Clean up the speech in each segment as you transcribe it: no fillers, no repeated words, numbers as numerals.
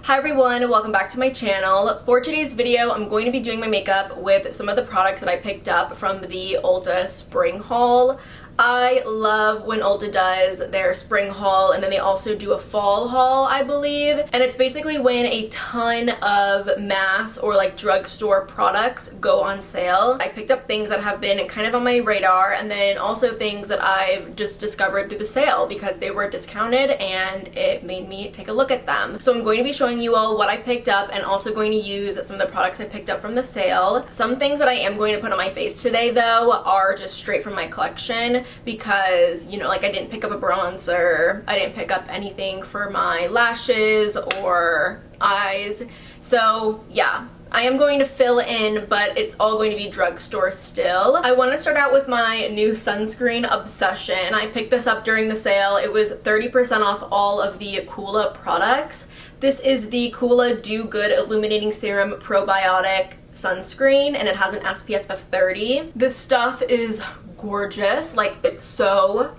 Hi everyone, welcome back to my channel. For today's video, I'm going to be doing my makeup with some of the products that I picked up from the Ulta Spring Haul. I love when Ulta does their spring haul, and then they also do a fall haul, I believe. And it's basically when a ton of mass or like drugstore products go on sale. I picked up things that have been kind of on my radar, and then also things that I've just discovered through the sale because they were discounted and it made me take a look at them. So I'm going to be showing you all what I picked up and also going to use some of the products I picked up from the sale. Some things that I am going to put on my face today though are just straight from my collection, because, you know, like I didn't pick up a bronzer, I didn't pick up anything for my lashes or eyes. So yeah, I am going to fill in, but it's all going to be drugstore still. I want to start out with my new sunscreen obsession. I picked this up during the sale. It was 30% off all of the Coola products. This is the Coola Do Good Illuminating Serum Probiotic Sunscreen, and it has an SPF of 30. This stuff is gorgeous. Like, it's so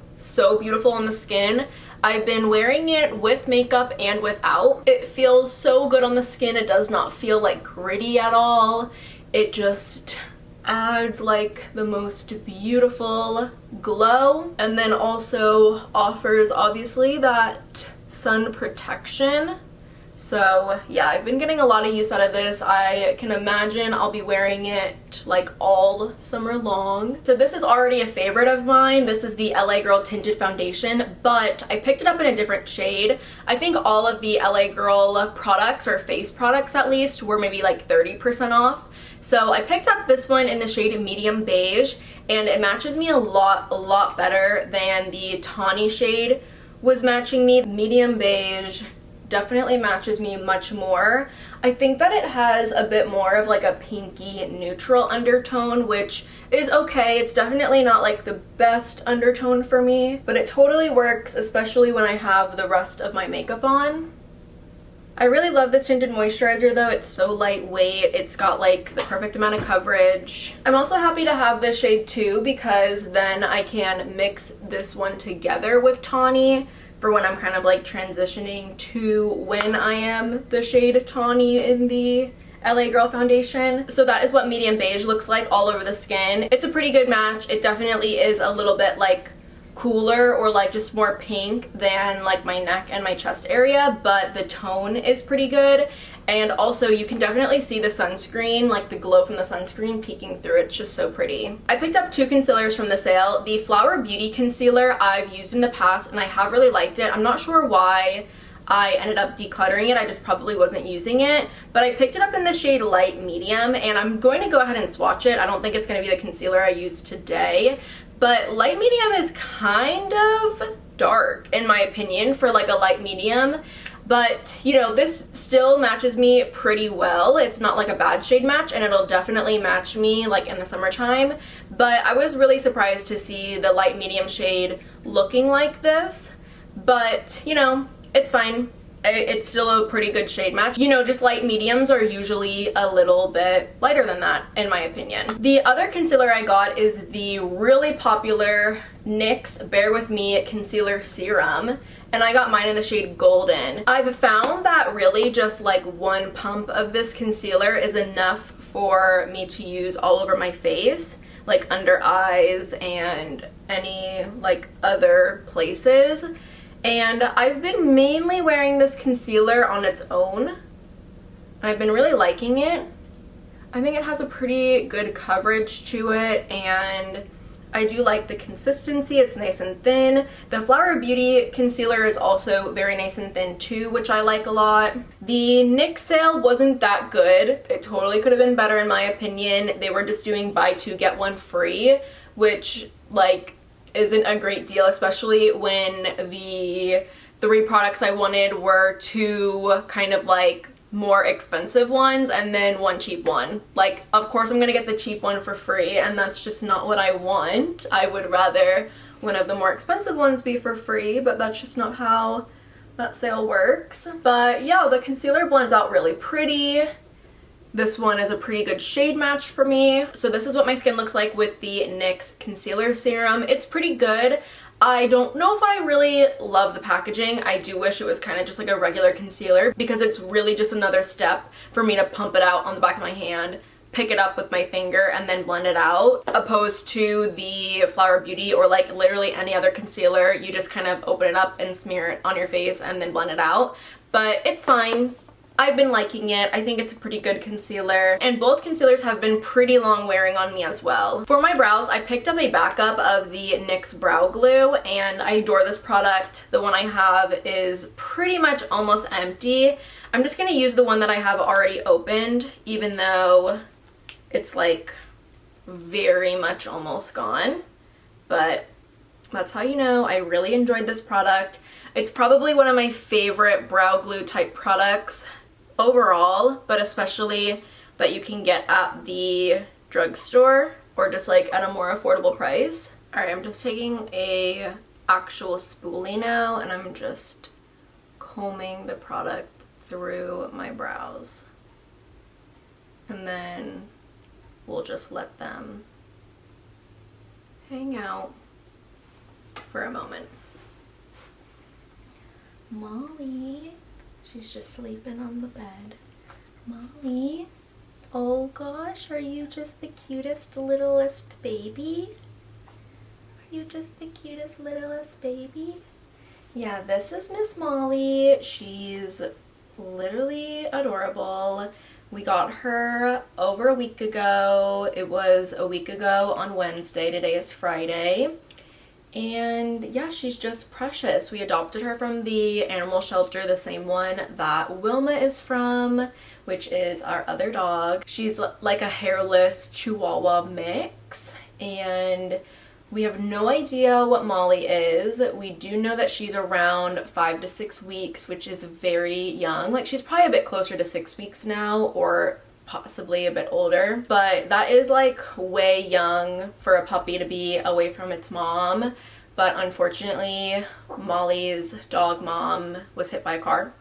beautiful on the skin. I've been wearing it with makeup and without. It feels so good on the skin. It does not feel like gritty at all. It just adds like the most beautiful glow, and then also offers obviously that sun protection. So yeah, I've been getting a lot of use out of this. I can imagine I'll be wearing it like all summer long. So this is already a favorite of mine. This is the LA Girl Tinted Foundation, but I picked it up in a different shade. I think all of the LA Girl products, or face products at least, were maybe like 30% off. So I picked up this one in the shade Medium Beige, and it matches me a lot better than the tawny shade was matching me. Medium Beige definitely matches me much more. I think that it has a bit more of like a pinky neutral undertone, which is okay. It's definitely not like the best undertone for me, but it totally works, especially when I have the rest of my makeup on. I really love this tinted moisturizer though. It's so lightweight. It's got like the perfect amount of coverage. I'm also happy to have this shade too, because then I can mix this one together with tawny for when I'm kind of like transitioning to when I am the shade tawny in the LA Girl foundation. So that is what Medium Beige looks like all over the skin. It's a pretty good match. It definitely is a little bit like cooler or like just more pink than like my neck and my chest area, but the tone is pretty good. And also you can definitely see the sunscreen, like the glow from the sunscreen peeking through. It's just so pretty. I picked up two concealers from the sale. The Flower Beauty concealer I've used in the past and I have really liked it. I'm not sure why I ended up decluttering it. I just probably wasn't using it, but I picked it up in the shade Light Medium, and I'm going to go ahead and swatch it. I don't think it's going to be the concealer I used today, but Light Medium is kind of dark in my opinion for like a light medium. But, you know, this still matches me pretty well. It's not like a bad shade match, and it'll definitely match me like in the summertime. But I was really surprised to see the light medium shade looking like this. But, you know, it's fine. It's still a pretty good shade match. You know, just light mediums are usually a little bit lighter than that, in my opinion. The other concealer I got is the really popular NYX Bare With Me Concealer Serum, and I got mine in the shade Golden. I've found that really just like one pump of this concealer is enough for me to use all over my face, like under eyes and any like other places. And I've been mainly wearing this concealer on its own. I've been really liking it. I think it has a pretty good coverage to it, and I do like the consistency. It's nice and thin. The Flower Beauty concealer is also very nice and thin too, which I like a lot. The NYX sale wasn't that good. It totally could have been better in my opinion. They were just doing buy two get one free, which like isn't a great deal, especially when the three products I wanted were two kind of like more expensive ones and then one cheap one. Like, of course I'm gonna get the cheap one for free, and that's just not what I want. I would rather one of the more expensive ones be for free, but that's just not how that sale works. But yeah, the concealer blends out really pretty. This one is a pretty good shade match for me. So this is what my skin looks like with the NYX Concealer Serum. It's pretty good. I don't know if I really love the packaging. I do wish it was kind of just like a regular concealer because it's really just another step for me to pump it out on the back of my hand, pick it up with my finger, and then blend it out, opposed to the Flower Beauty or like literally any other concealer. You just kind of open it up and smear it on your face and then blend it out. But it's fine. I've been liking it. I think it's a pretty good concealer, and both concealers have been pretty long wearing on me as well. For my brows, I picked up a backup of the NYX Brow Glue, and I adore this product. The one I have is pretty much almost empty. I'm just gonna use the one that I have already opened, even though it's like very much almost gone, but that's how you know I really enjoyed this product. It's probably one of my favorite brow glue type products overall, but especially that you can get at the drugstore or just like at a more affordable price. All right, I'm just taking a actual spoolie now and I'm just combing the product through my brows, and then we'll just let them hang out for a moment. Molly, she's just sleeping on the bed. Molly, oh gosh, are you just the cutest littlest baby? Are you just the cutest littlest baby? Yeah, this is Miss Molly. She's literally adorable. We got her over a week ago. It was a week ago on Wednesday. Today is Friday. And yeah, she's just precious. We adopted her from the animal shelter, the same one that Wilma is from, which is our other dog. She's like a hairless Chihuahua mix, and we have no idea what Molly is. We do know that she's around 5 to 6 weeks, which is very young. Like, she's probably a bit closer to 6 weeks now, or possibly a bit older, but that is like way young for a puppy to be away from its mom. But unfortunately, Molly's dog mom was hit by a car.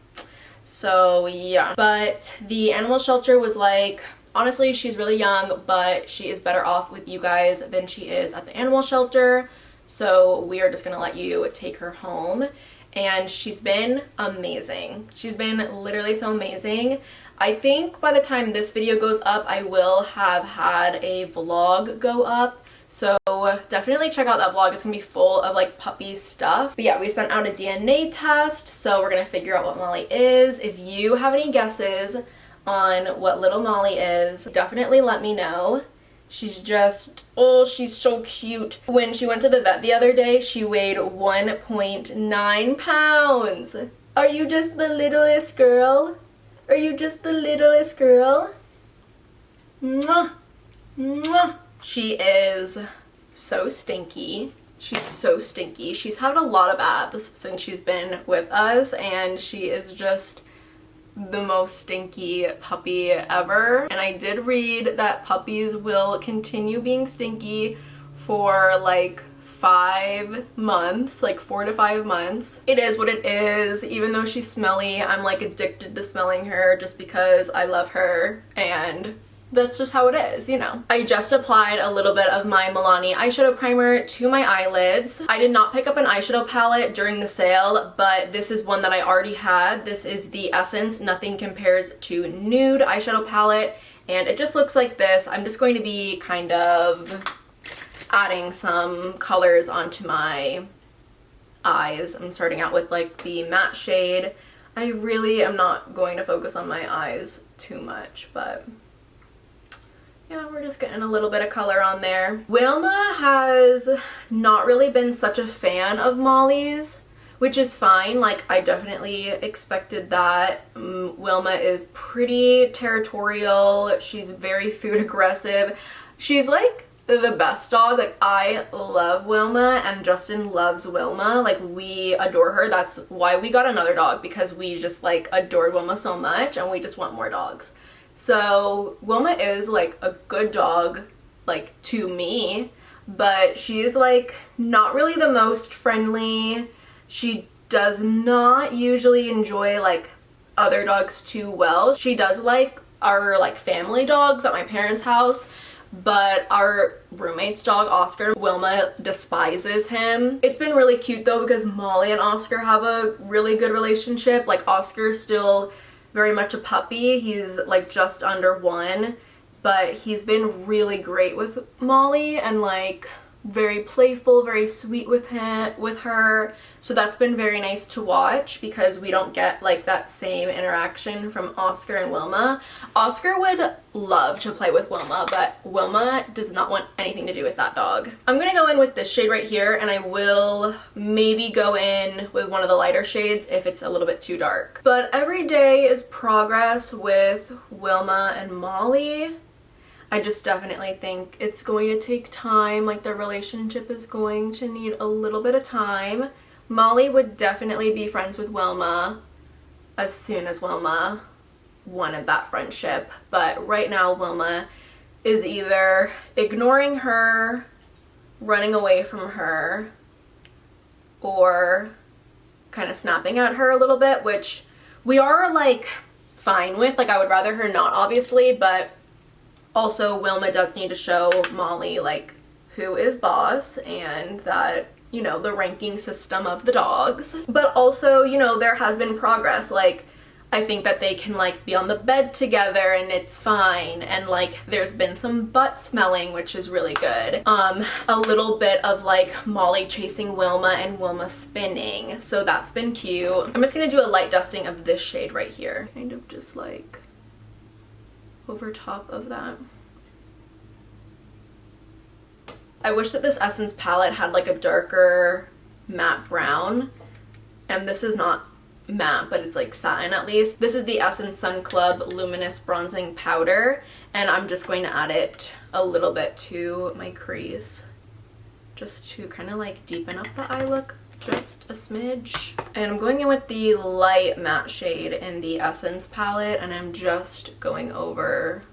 So yeah, but the animal shelter was like, honestly, she's really young, but she is better off with you guys than she is at the animal shelter. So we are just gonna let you take her home. And she's been amazing. She's been literally so amazing. I think by the time this video goes up, I will have had a vlog go up. So definitely check out that vlog. It's gonna be full of like puppy stuff. But yeah, we sent out a DNA test, so we're gonna figure out what Molly is. If you have any guesses on what little Molly is, definitely let me know. She's just, oh, she's so cute. When she went to the vet the other day, she weighed 1.9 pounds. Are you just the littlest girl? Are you just the littlest girl? Mwah! Mwah! She is so stinky. She's so stinky. She's had a lot of abs since she's been with us, and she is just the most stinky puppy ever. And I did read that puppies will continue being stinky for like 5 months, like 4 to 5 months. It is what it is. Even though she's smelly, I'm like addicted to smelling her just because I love her, and that's just how it is, you know. I just applied a little bit of my Milani eyeshadow primer to my eyelids. I did not pick up an eyeshadow palette during the sale, but this is one that I already had. This is the Essence Nothing Compares to Nude eyeshadow palette, and it just looks like this. I'm just going to be kind of adding some colors onto my eyes. I'm starting out with like the matte shade. I really am not going to focus on my eyes too much, but yeah, we're just getting a little bit of color on there. Wilma has not really been such a fan of Molly's, which is fine. Like, I definitely expected that. Wilma is pretty territorial. She's very food aggressive. She's like the best dog. Like, I love Wilma, and Justin loves Wilma. Like, we adore her. That's why we got another dog, because we just like adored Wilma so much and we just want more dogs. So Wilma is like a good dog, like, to me, but she is like not really the most friendly. She does not usually enjoy like other dogs too well. She does like our like family dogs at my parents' house, but our roommate's dog, Oscar, Wilma, despises him. It's been really cute though because Molly and Oscar have a really good relationship. Like Oscar's still very much a puppy. He's like just under 1, but he's been really great with Molly and like very playful, very sweet with her. So that's been very nice to watch because we don't get like that same interaction from Oscar and Wilma. Oscar would love to play with Wilma, but Wilma does not want anything to do with that dog. I'm gonna go in with this shade right here, and I will maybe go in with one of the lighter shades if it's a little bit too dark. But every day is progress with Wilma and Molly. I just definitely think it's going to take time. Like their relationship is going to need a little bit of time. Molly would definitely be friends with Wilma as soon as Wilma wanted that friendship. But right now Wilma is either ignoring her, running away from her, or kind of snapping at her a little bit, which we are like fine with. Like I would rather her not, obviously, but also Wilma does need to show Molly like who is boss and that, you know, the ranking system of the dogs. But also, you know, there has been progress. Like I think that they can like be on the bed together and it's fine, and like there's been some butt smelling, which is really good. A little bit of like Molly chasing Wilma and Wilma spinning, so that's been cute. I'm just gonna do a light dusting of this shade right here, kind of just like over top of that. I wish that this Essence palette had like a darker matte brown, and this is not matte, but it's like satin at least. This is the Essence Sun Club Luminous Bronzing Powder, and I'm just going to add it a little bit to my crease just to kind of like deepen up the eye look just a smidge. And I'm going in with the light matte shade in the Essence palette, and I'm just going over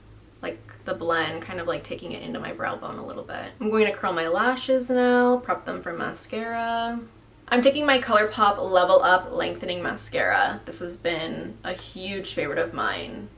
like the blend, kind of like taking it into my brow bone a little bit. I'm going to curl my lashes now, prep them for mascara. I'm taking my ColourPop Level Up Lengthening Mascara. This has been a huge favorite of mine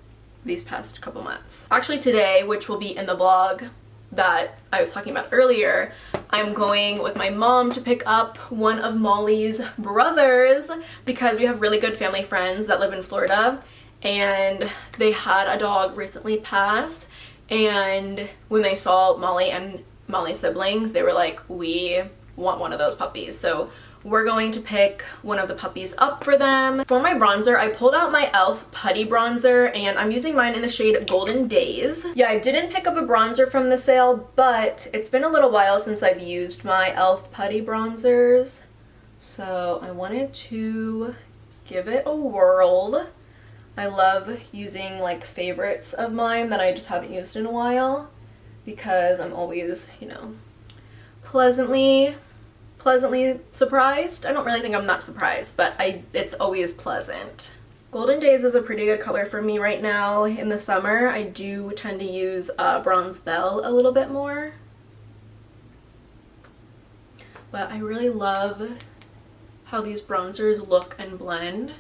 these past couple months. Actually today, which will be in the vlog that I was talking about earlier, I'm going with my mom to pick up one of Molly's brothers because we have really good family friends that live in Florida, and they had a dog recently pass, and when they saw Molly and Molly's siblings, they were like, we want one of those puppies. So we're going to pick one of the puppies up for them. For my bronzer, I pulled out my e.l.f. Putty Bronzer, and I'm using mine in the shade Golden Days. Yeah, I didn't pick up a bronzer from the sale, but it's been a little while since I've used my e.l.f. Putty Bronzers, so I wanted to give it a whirl. I love using like favorites of mine that I just haven't used in a while because I'm always, you know, pleasantly surprised. I don't really think I'm not surprised, but it's always pleasant. Golden Days is a pretty good color for me right now in the summer. I do tend to use Bronze Belle a little bit more, but I really love how these bronzers look and blend.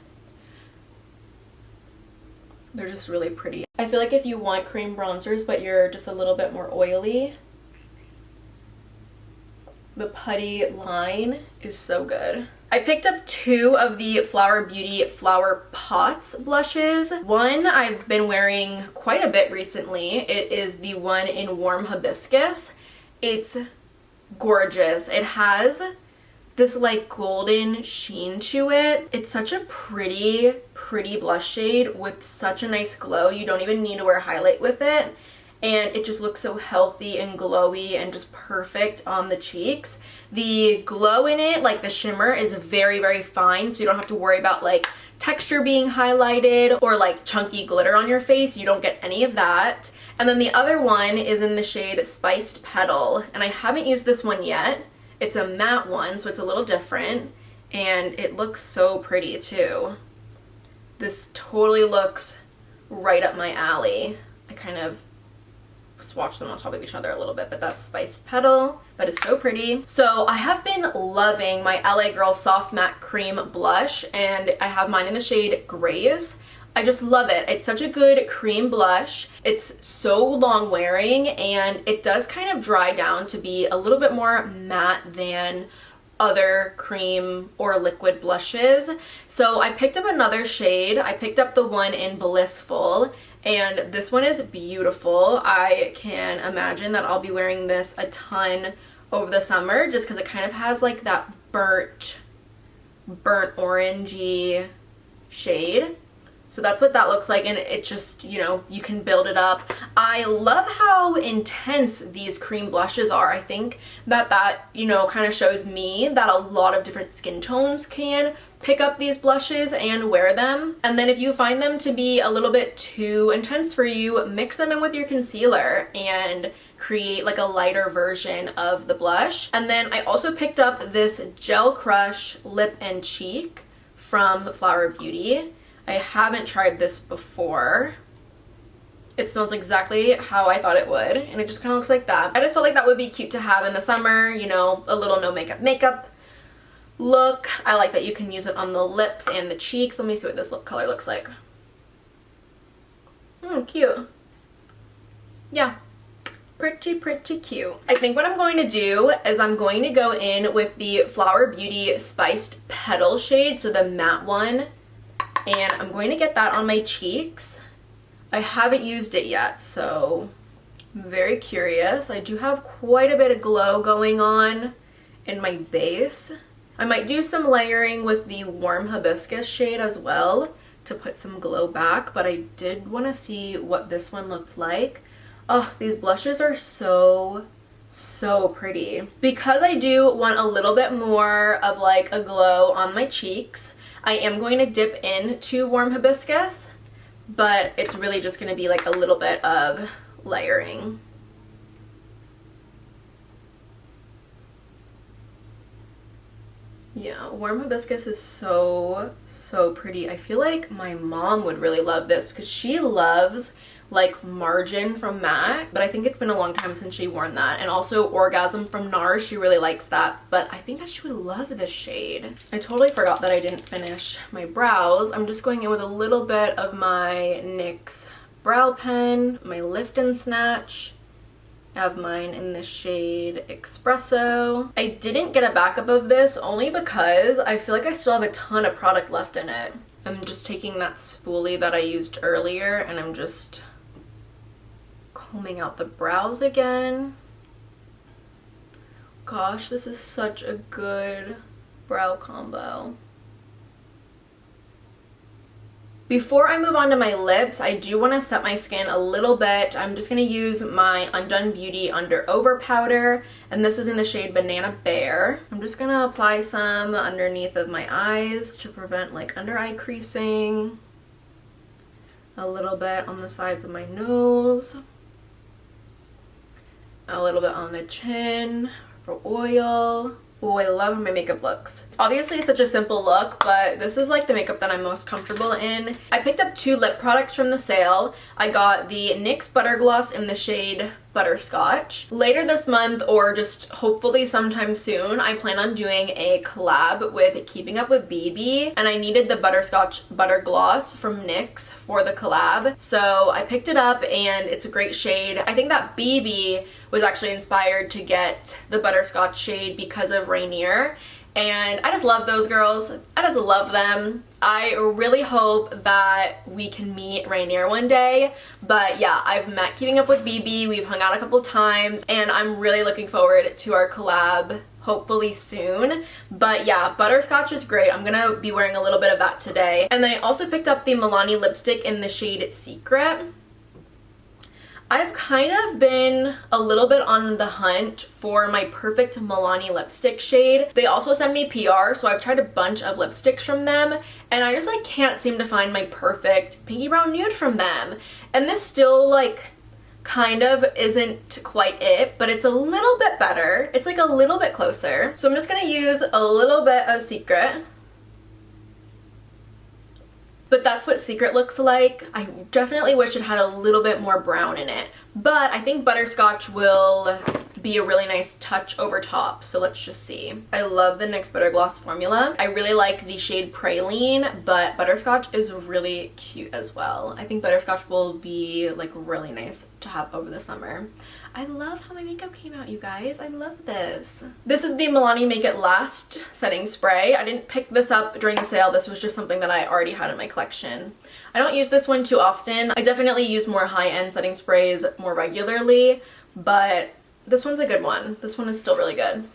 They're just really pretty. I feel like if you want cream bronzers but you're just a little bit more oily, the Putty line is so good. I picked up 2 of the Flower Beauty Flower Pots blushes. One I've been wearing quite a bit recently. It is the one in Warm Hibiscus. It's gorgeous. It has this like golden sheen to it. It's such a pretty blush shade with such a nice glow. You don't even need to wear highlight with it, and it just looks so healthy and glowy and just perfect on the cheeks. The glow in it, like the shimmer, is very fine, so you don't have to worry about like texture being highlighted or like chunky glitter on your face. You don't get any of that. And then the other one is in the shade Spiced Petal, and I haven't used this one yet. It's a matte one, so it's a little different, and it looks so pretty too. This totally looks right up my alley. I kind of swatch them on top of each other a little bit, but that's Spiced Petal. That is so pretty. So I have been loving my LA Girl Soft Matte Cream Blush, and I have mine in the shade Grace. I just love it. It's such a good cream blush. It's so long wearing and it does kind of dry down to be a little bit more matte than other cream or liquid blushes. So I picked up another shade. I picked up the one in Blissful, and this one is beautiful. I can imagine that I'll be wearing this a ton over the summer just because it kind of has like that burnt orangey shade. So that's what that looks like, and it just, you know, you can build it up. I love how intense these cream blushes are. I think that, you know, kind of shows me that a lot of different skin tones can pick up these blushes and wear them. And then if you find them to be a little bit too intense for you, mix them in with your concealer and create like a lighter version of the blush. And then I also picked up this Gel Crush Lip and Cheek from Flower Beauty. I haven't tried this before. It smells exactly how I thought it would, and it just kind of looks like that. I just felt like that would be cute to have in the summer, you know, a little no makeup look. I like that you can use it on the lips and the cheeks. Let me see what this lip color looks like. Cute. Yeah. Pretty cute. I think what I'm going to do is I'm going to go in with the Flower Beauty Spiced Petal shade, so the matte one. And I'm going to get that on my cheeks. I haven't used it yet, so I'm very curious. I do have quite a bit of glow going on in my base. I might do some layering with the Warm Hibiscus shade as well to put some glow back, but I did want to see what this one looked like. Oh, these blushes are so pretty. Because I do want a little bit more of like a glow on my cheeks, I am going to dip into Warm Hibiscus, but it's really just going to be like a little bit of layering. Yeah, Warm Hibiscus is so pretty. I feel like my mom would really love this because she loves like Margin from MAC, but I think it's been a long time since she worn that. And also Orgasm from NARS, she really likes that, but I think that she would love this shade. I totally forgot that I didn't finish my brows. I'm just going in with a little bit of my NYX brow pen, my Lift and Snatch. I have mine in the shade Espresso. I didn't get a backup of this only because I feel like I still have a ton of product left in it. I'm just taking that spoolie that I used earlier and I'm just combing out the brows again. Gosh, this is such a good brow combo. Before I move on to my lips, I do want to set my skin a little bit. I'm just going to use my Undone Beauty Under Over powder, and this is in the shade Banana Bear. I'm just going to apply some underneath of my eyes to prevent like under eye creasing. A little bit on the sides of my nose. A little bit on the chin for oil. Oh, I love how my makeup looks. Obviously such a simple look, but this is like the makeup that I'm most comfortable in. I picked up 2 lip products from the sale. I got the NYX Butter Gloss in the shade Butterscotch. Later this month, or just hopefully sometime soon, I plan on doing a collab with Keeping Up with BB, and I needed the Butterscotch Butter Gloss from NYX for the collab. So I picked it up and it's a great shade. I think that BB was actually inspired to get the Butterscotch shade because of Rainier, and I just love those girls. I just love them. I really hope that we can meet Rainier one day, but yeah, I've met Keeping Up with BB, we've hung out a couple times, and I'm really looking forward to our collab hopefully soon. But yeah, Butterscotch is great. I'm gonna be wearing a little bit of that today. And then I also picked up the Milani lipstick in the shade Secret. I've kind of been a little bit on the hunt for my perfect Milani lipstick shade. They also send me PR, so I've tried a bunch of lipsticks from them, and I just like can't seem to find my perfect pinky brown nude from them. And this still like kind of isn't quite it, but it's a little bit better. It's like a little bit closer. So I'm just gonna use a little bit of Secret. But that's what Secret looks like. I definitely wish it had a little bit more brown in it. But I think Butterscotch will be a really nice touch over top. So let's just see. I love the NYX Butter Gloss formula. I really like the shade Praline, but Butterscotch is really cute as well. I think Butterscotch will be like really nice to have over the summer. I love how my makeup came out, you guys. I love this. This is the Milani Make It Last setting spray. I didn't pick this up during the sale. This was just something that I already had in my collection. I don't use this one too often. I definitely use more high-end setting sprays more regularly, but this one's a good one. This one is still really good.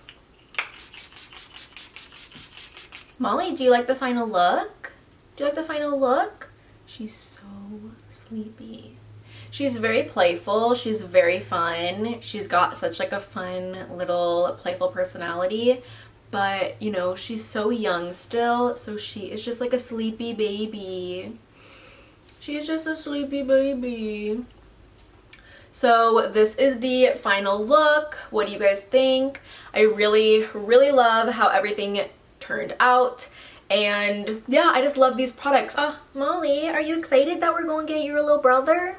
Molly, do you like the final look? Do you like the final look? She's so sleepy. She's very playful, she's very fun, she's got such like a fun little playful personality, but you know, she's so young still, so she is just like a sleepy baby. She's just a sleepy baby. So this is the final look. What do you guys think? I really, really love how everything turned out. And yeah, I just love these products. Molly, are you excited that we're going to get your little brother?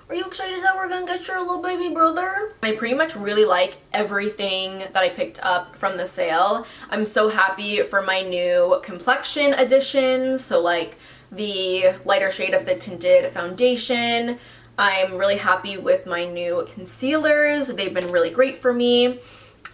Are you excited that we're gonna get your little baby brother? I pretty much really like everything that I picked up from the sale. I'm so happy for my new complexion additions, so like the lighter shade of the tinted foundation. I'm really happy with my new concealers. They've been really great for me.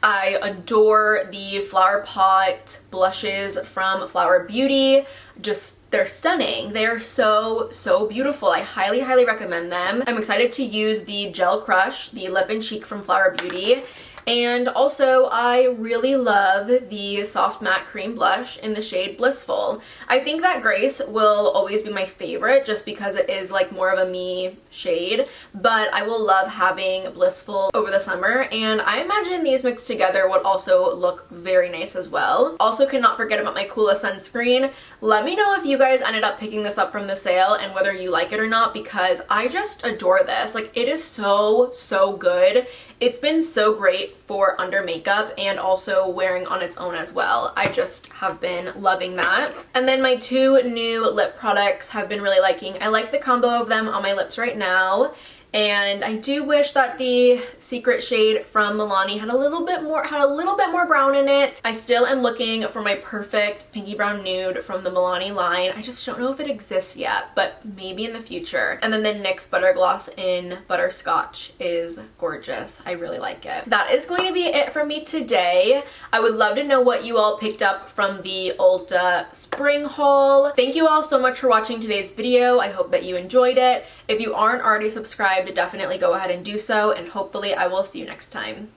I adore the Flower Pot blushes from Flower Beauty. Just, they're stunning. They're so, so beautiful. I highly, highly recommend them. I'm excited to use the Gel Crush, the Lip and Cheek from Flower Beauty. And also, I really love the Soft Matte Cream Blush in the shade Blissful. I think that Grace will always be my favorite just because it is like more of a me shade, but I will love having Blissful over the summer, and I imagine these mixed together would also look very nice as well. Also, cannot forget about my Coola sunscreen. Let me know if you guys ended up picking this up from the sale and whether you like it or not, because I just adore this. Like, it is so, so good. It's been so great for under makeup and also wearing on its own as well. I just have been loving that. And then my two new lip products have been really liking. I like the combo of them on my lips right now. And I do wish that the secret shade from Milani had a little bit more brown in it. I still am looking for my perfect pinky brown nude from the Milani line. I just don't know if it exists yet, but maybe in the future. And then the NYX Butter Gloss in Butterscotch is gorgeous. I really like it. That is going to be it for me today. I would love to know what you all picked up from the Ulta Spring Haul. Thank you all so much for watching today's video. I hope that you enjoyed it. If you aren't already subscribed, definitely go ahead and do so, and hopefully I will see you next time.